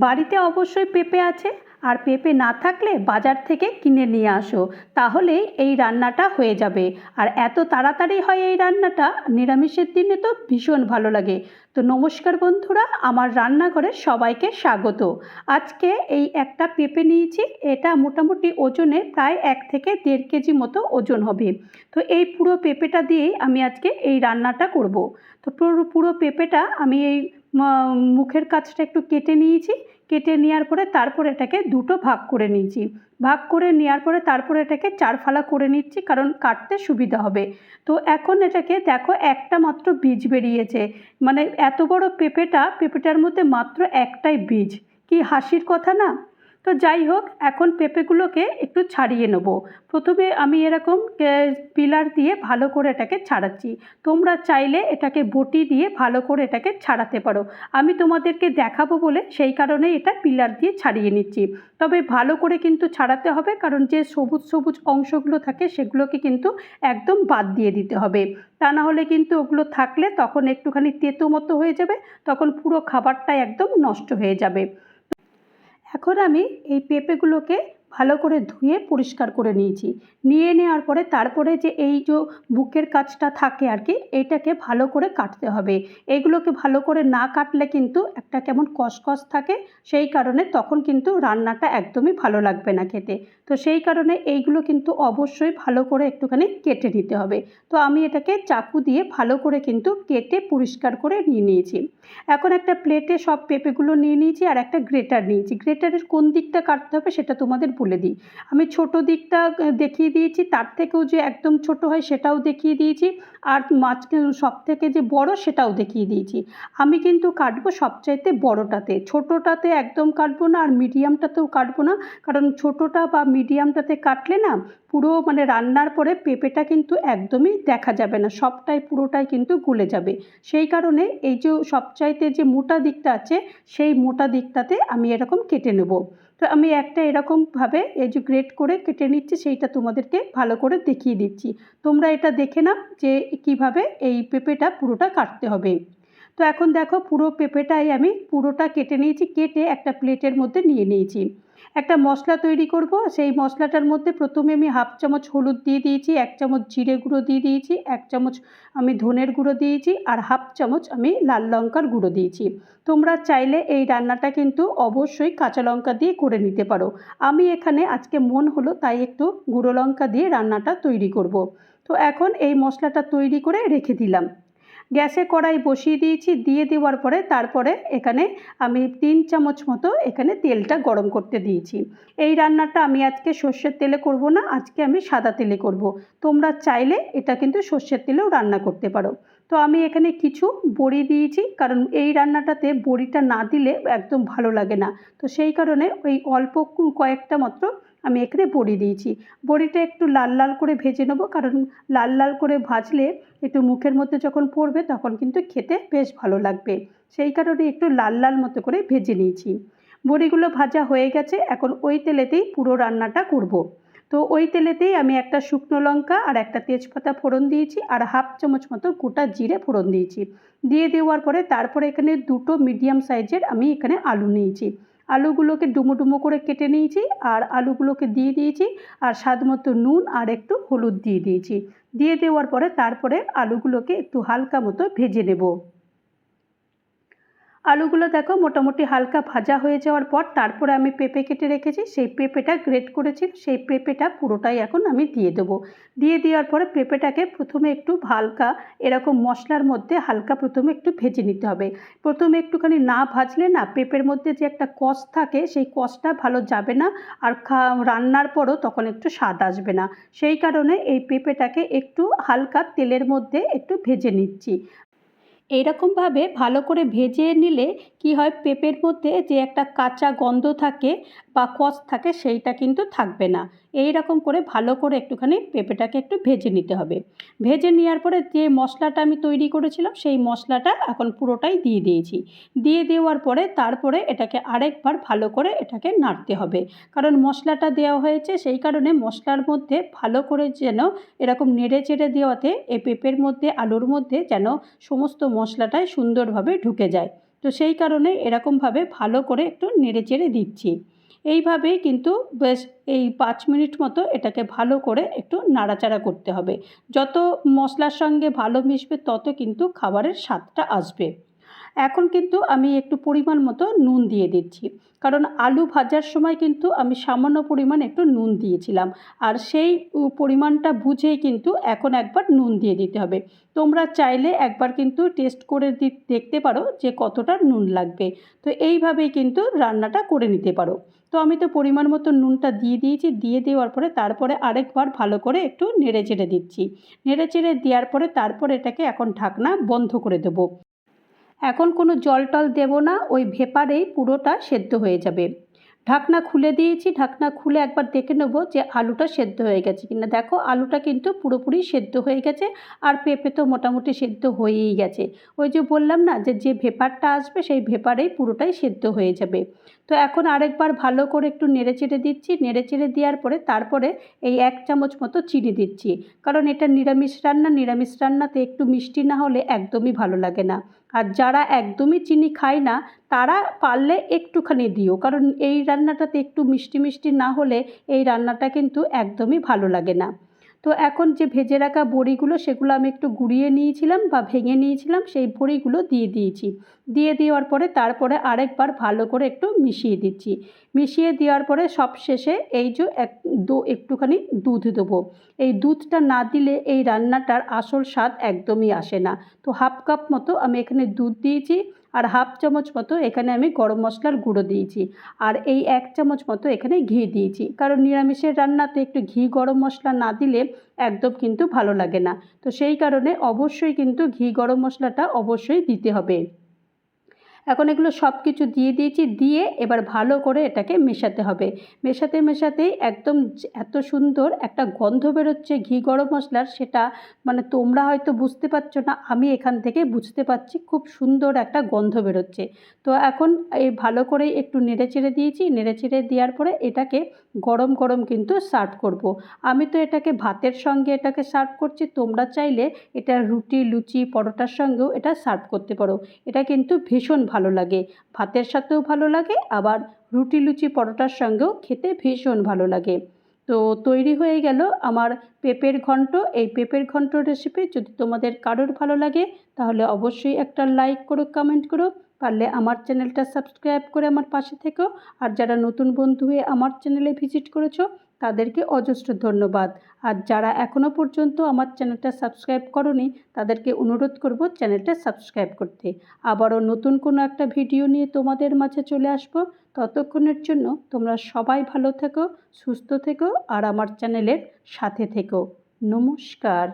বাড়িতে অবশ্যই পেঁপে আছে, আর পেঁপে না থাকলে বাজার থেকে কিনে নিয়ে আসো, তাহলেই এই রান্নাটা হয়ে যাবে। আর এত তাড়াতাড়ি হয় এই রান্নাটা, নিরামিষের দিনে তো ভীষণ ভালো লাগে। তো নমস্কার বন্ধুরা, আমার রান্নাঘরে সবাইকে স্বাগত। আজকে এই একটা পেঁপে নিয়েছি, এটা মোটামুটি ওজনে প্রায় 1 থেকে 1.5 কেজি মতো ওজন হবে। তো এই পুরো পেঁপেটা দিয়েই আমি আজকে এই রান্নাটা করব। তো পুরো পুরো পেঁপেটা আমি এই মুখের কাছটা একটু কেটে নিয়েছি। কেটে নেওয়ার পরে তারপর এটাকে দুটো ভাগ করে নিয়েছি। ভাগ করে নেওয়ার পরে তারপর এটাকে 4 ফালা করে নিচ্ছি, কারণ কাটতে সুবিধা হবে। তো এখন এটাকে দেখো, একটা মাত্র বীজ বেরিয়েছে। মানে এত বড় পেঁপেটার মধ্যে মাত্র একটাই বীজ, কি হাসির কথা না? তো যাই হোক, এখন পেঁপেগুলোকে একটু ছাড়িয়ে নেব। প্রথমে আমি এরকম পিলার দিয়ে ভালো করে এটাকে ছাড়াচ্ছি। তোমরা চাইলে এটাকে বটি দিয়ে ভালো করে এটাকে ছাড়াতে পারো। আমি তোমাদেরকে দেখাবো বলে সেই কারণে এটা পিলার দিয়ে ছাড়িয়ে নিচ্ছি। তবে ভালো করে কিন্তু ছাড়াতে হবে, কারণ যে সবুজ সবুজ অংশগুলো থাকে সেগুলোকে কিন্তু একদম বাদ দিয়ে দিতে হবে। তা না হলে কিন্তু ওগুলো থাকলে তখন একটুখানি তেতো মতো হয়ে যাবে, তখন পুরো খাবারটাই একদম নষ্ট হয়ে যাবে। এখন আমি এই পেঁপেগুলোকে ভালো করে ধুয়ে পরিষ্কার করে নিয়েছি। নিয়ে নেওয়ার পরে তারপরে যে এই যে বুকের কাছটা থাকে আর কি, এইটাকে ভালো করে কাটতে হবে। এইগুলোকে ভালো করে না কাটলে কিন্তু একটা কেমন কষকষ থাকে, সেই কারণে তখন কিন্তু রান্নাটা একদমই ভালো লাগবে না খেতে। তো সেই কারণে এইগুলো কিন্তু অবশ্যই ভালো করে একটুখানি কেটে নিতে হবে। তো আমি এটাকে চাকু দিয়ে ভালো করে কিন্তু কেটে পরিষ্কার করে নিয়ে নিয়েছি। এখন একটা প্লেটে সব পেঁপেগুলো নিয়ে নিয়েছি, আর একটা গ্রেটার নিয়েছি। গ্রেটারের কোন দিকটা কাটতে হবে সেটা তোমাদের বলে দিই। আমি ছোট দিকটা দেখিয়ে দিয়েছি, তার থেকেও যে একদম ছোট হয় সেটাও দেখিয়ে দিয়েছি, আর মাঝখানে সব থেকে যে বড় সেটাও দেখিয়ে দিয়েছি। আমি কিন্তু কাটবো সবচাইতে বড়টাতে, ছোটোটাতে একদম কাটবো না, আর মিডিয়ামটাতেও কাটবো না। কারণ ছোটোটা বা মিডিয়ামটাতে কাটলে না, পুরো মানে রান্নার পরে পেঁপেটা কিন্তু একদমই দেখা যাবে না, সবটাই পুরোটাই কিন্তু গলে যাবে। সেই কারণে এই যে সবচাইতে যে মোটা দিকটা আছে, সেই মোটা দিকটাতে আমি এরকম কেটে নেব। তো আমি একটা এরকমভাবে এই যে গ্রেট করে কেটে নিচ্ছি, সেইটা তোমাদেরকে ভালো করে দেখিয়ে দিচ্ছি। তোমরা এটা দেখে নাও যে কিভাবে এই পেঁপেটা পুরোটা কাটতে হবে। তো এখন দেখো, পুরো পেঁপেটাই আমি পুরোটা কেটে নিয়েছি, কেটে একটা প্লেটের মধ্যে নিয়ে নিয়েছি। একটা মশলা তৈরি করব। সেই মশলাটার মধ্যে প্রথমে আমি 1/2 চামচ হলুদ দিয়ে দিয়েছি, 1 চামচ জিরে গুঁড়ো দিয়ে দিয়েছি, 1 চামচ আমি ধনের গুঁড়ো দিয়েছি, আর 1/2 চামচ আমি লাল লঙ্কার গুঁড়ো দিয়েছি। তোমরা চাইলে এই রান্নাটা কিন্তু অবশ্যই কাঁচা লঙ্কা দিয়ে করে নিতে পারো। আমি এখানে আজকে মন হলো তাই একটু গুঁড়ো লঙ্কা দিয়ে রান্নাটা তৈরি করব। তো এখন এই মশলাটা তৈরি করে রেখে দিলাম। গ্যাসে কড়াই বসিয়ে দিয়েছি, দিয়ে দেওয়ার পরে তারপরে এখানে আমি 3 চামচ মতো এখানে তেলটা গরম করতে দিয়েছি। এই রান্নাটা আমি আজকে সর্ষের তেলে করব না, আজকে আমি সাদা তেলে করব। তোমরা চাইলে এটা কিন্তু সর্ষের তেলেও রান্না করতে পারো। তো আমি এখানে কিছু বড়ি দিয়েছি, কারণ এই রান্নাটাতে বড়িটা না দিলে একদম ভালো লাগে না। তো সেই কারণে ওই অল্প কয়েকটা মাত্র আমি এখানে বড়ি দিয়েছি। বড়িটা একটু লাল লাল করে ভেজে নেবো, কারণ লাল লাল করে ভাজলে একটু মুখের মধ্যে যখন পড়বে তখন কিন্তু খেতে বেশ ভালো লাগবে। সেই কারণে একটু লাল লাল মতো করে ভেজে নিয়েছি। বড়িগুলো ভাজা হয়ে গেছে, এখন ওই তেলেতেই পুরো রান্নাটা করব। তো ওই তেলেতেই আমি একটা শুকনো লঙ্কা আর একটা তেজপাতা ফোড়ন দিয়েছি, আর 1/2 চামচ মতো গোটা জিরে ফোড়ন দিয়েছি। দিয়ে দেওয়ার পরে তারপরে এখানে দুটো মিডিয়াম সাইজের আমি এখানে আলু নিয়েছি। আলুগুলোকে ডুমো ডুমো করে কেটে নিয়েছি, আর আলুগুলোকে দিয়ে দিয়েছি, আর স্বাদ মতো নুন আর একটু হলুদ দিয়ে দিয়েছি। দিয়ে দেওয়ার পরে তারপরে আলুগুলোকে একটু হালকা মতো ভেজে নেব। আলুগুলো দেখো মোটামুটি হালকা ভাজা হয়ে যাওয়ার পর তারপরে আমি পেঁপে কেটে রেখেছি, সেই পেঁপেটা গ্রেট করেছি, সেই পেঁপেটা পুরোটাই এখন আমি দিয়ে দেবো। দিয়ে দেওয়ার পরে পেঁপেটাকে প্রথমে একটু হালকা এরকম মশলার মধ্যে হালকা প্রথমে একটু ভেজে নিতে হবে। প্রথমে একটুখানি না ভাজলে না, পেঁপের মধ্যে যে একটা কষ থাকে সেই কষটা ভালো যাবে না, আর রান্নার পরও তখন একটু স্বাদ আসবে না। সেই কারণে এই পেঁপেটাকে একটু হালকা তেলের মধ্যে একটু ভেজে নিচ্ছি। এইরকমভাবে ভালো করে ভেজে নিলে কি হয়, পেঁপের মধ্যে যে একটা কাঁচা গন্ধ থাকে বা কষ থাকে সেইটা কিন্তু থাকবে না। এই রকম করে ভালো করে একটুখানি পেঁপেটাকে একটু ভেজে নিতে হবে। ভেজে নেওয়ার পরে যে মশলাটা আমি তৈরি করেছিলাম সেই মশলাটা এখন পুরোটাই দিয়ে দিয়েছি। দিয়ে দেওয়ার পরে তারপরে এটাকে আরেকবার ভালো করে এটাকে নাড়তে হবে, কারণ মশলাটা দেওয়া হয়েছে, সেই কারণে মশলার মধ্যে ভালো করে যেন এরকম নেড়ে চেড়ে দেওয়াতে এই পেঁপের মধ্যে আলুর মধ্যে যেন সমস্ত মশলাটাই সুন্দরভাবে ঢুকে যায়। তো সেই কারণে এরকমভাবে ভালো করে একটু নেড়েচেড়ে দিচ্ছি। এইভাবেই কিন্তু বেশ এই 5 মিনিট মতো এটাকে ভালো করে একটু নাড়াচাড়া করতে হবে। যত মশলার সঙ্গে ভালো মিশবে তত কিন্তু খাবারের স্বাদটা আসবে। এখন কিন্তু আমি একটু পরিমাণ মতো নুন দিয়ে দিচ্ছি, কারণ আলু ভাজার সময় কিন্তু আমি সামান্য পরিমাণ একটু নুন দিয়েছিলাম, আর সেই পরিমাণটা বুঝেই কিন্তু এখন একবার নুন দিয়ে দিতে হবে। তোমরা চাইলে একবার কিন্তু টেস্ট করে দেখতে পারো যে কতটা নুন লাগবে। তো এইভাবেই কিন্তু রান্নাটা করে নিতে পারো। তো আমি তো পরিমাণ মতো নুনটা দিয়ে দিয়েছি, দিয়ে দেওয়ার পরে তারপরে আরেকবার ভালো করে একটু নেড়ে চেড়ে দিচ্ছি। নেড়ে চেড়ে দেওয়ার পরে তারপর এটাকে এখন ঢাকনা বন্ধ করে দেবো। এখন কোনো জল টল দেবো না, ওই ভেপারেই পুরোটা সেদ্ধ হয়ে যাবে। ঢাকনা খুলে দিয়েছি, ঢাকনা খুলে একবার দেখে নেবো যে আলুটা সেদ্ধ হয়ে গেছে কিনা। দেখো আলুটা কিন্তু পুরোপুরি সেদ্ধ হয়ে গেছে, আর পেঁপে তো মোটামুটি সেদ্ধ হয়েই গেছে। ওই যে বললাম না যে ভেপারটা আসবে সেই ভেপারেই পুরোটাই সেদ্ধ হয়ে যাবে। তো এখন আরেকবার ভালো করে একটু নেড়েচেড়ে দিচ্ছি। নেড়েচেড়ে দেওয়ার পরে তারপরে এই 1 চামচ মতো চিনি দিচ্ছি, কারণ এটা নিরামিষ রান্না, নিরামিষ রান্নাতে একটু মিষ্টি না হলে একদমই ভালো লাগে না। আর যারা একদমই চিনি খায় না তারা পারলে একটুখানি দিও, কারণ এই রান্নাটাতে একটু মিষ্টি মিষ্টি না হলে এই রান্নাটা কিন্তু একদমই ভালো লাগে না। তো এখন যে ভেজে রাখা বড়িগুলো সেগুলো আমি একটু গুঁড়িয়ে নিয়েছিলাম বা ভেঙে নিয়েছিলাম, সেই বড়িগুলো দিয়ে দিয়েছি। দিয়ে দেওয়ার পরে তারপরে আরেকবার ভালো করে একটু মিশিয়ে দিচ্ছি। মিশিয়ে দেওয়ার পরে সবশেষে এই যে একটুখানি দুধ দেবো। এই দুধটা না দিলে এই রান্নাটার আসল স্বাদ একদমই আসে না। তো হাফ কাপ মতো আমি এখানে দুধ দিয়েছি, আর হাফ চামচ মতো এখানে আমি গরম মশলার গুঁড়ো দিয়েছি, আর এই 1 চামচ মতো এখানে ঘি দিয়েছি, কারণ নিরামিষের রান্নাতে একটু ঘি গরম মশলা না দিলে একদম কিন্তু ভালো লাগে না। তো সেই কারণে অবশ্যই কিন্তু ঘি গরম মশলাটা অবশ্যই দিতে হবে। এখন এগুলো সব কিছু দিয়ে দিয়েছি, দিয়ে এবার ভালো করে এটাকে মেশাতে হবে। মেশাতে মেশাতেই একদম এত সুন্দর একটা গন্ধ বেরোচ্ছে ঘি গরম মশলার, সেটা মানে তোমরা হয়তো বুঝতে পারছো না, আমি এখান থেকে বুঝতে পারছি। খুব সুন্দর একটা গন্ধ বেরোচ্ছে। তো এখন এই ভালো করে একটু নেড়েচেড়ে দিয়েছি। নেড়েচেড়ে দেওয়ার পরে এটাকে গরম গরম কিন্তু সার্ভ করব। আমি তো এটাকে ভাতের সঙ্গে এটাকে সার্ভ করছি, তোমরা চাইলে এটা রুটি, লুচি, পরোটার সঙ্গেও এটা সার্ভ করতে পারো। এটা কিন্তু ভীষণ ভালো লাগে, ভাতের সাথেও ভালো লাগে, আবার রুটি, লুচি, পরোটার সঙ্গেও খেতে ভীষণ ভালো লাগে। তো তৈরি হয়ে গেল আমার পেঁপের ঘন্ট। এই পেঁপের ঘন্ট রেসিপি যদি তোমাদের কারোর ভালো লাগে তাহলে অবশ্যই একটা লাইক করো, কমেন্ট করো, পারলে আমার চ্যানেলটা সাবস্ক্রাইব করে আমার পাশে থেকো। আর যারা নতুন বন্ধু হয়ে আমার চ্যানেলে ভিজিট করেছো তাদেরকে অজস্র ধন্যবাদ। আর যারা এখনও পর্যন্ত আমার চ্যানেলটা সাবস্ক্রাইব করোনি তাদেরকে অনুরোধ করব চ্যানেলটা সাবস্ক্রাইব করতে। আবারও নতুন কোনো একটা ভিডিও নিয়ে তোমাদের মাঝে চলে আসবো। ততক্ষণের জন্য তোমরা সবাই ভালো থেকো, সুস্থ থেকো, আর আমার চ্যানেলের সাথে থেকো। নমস্কার।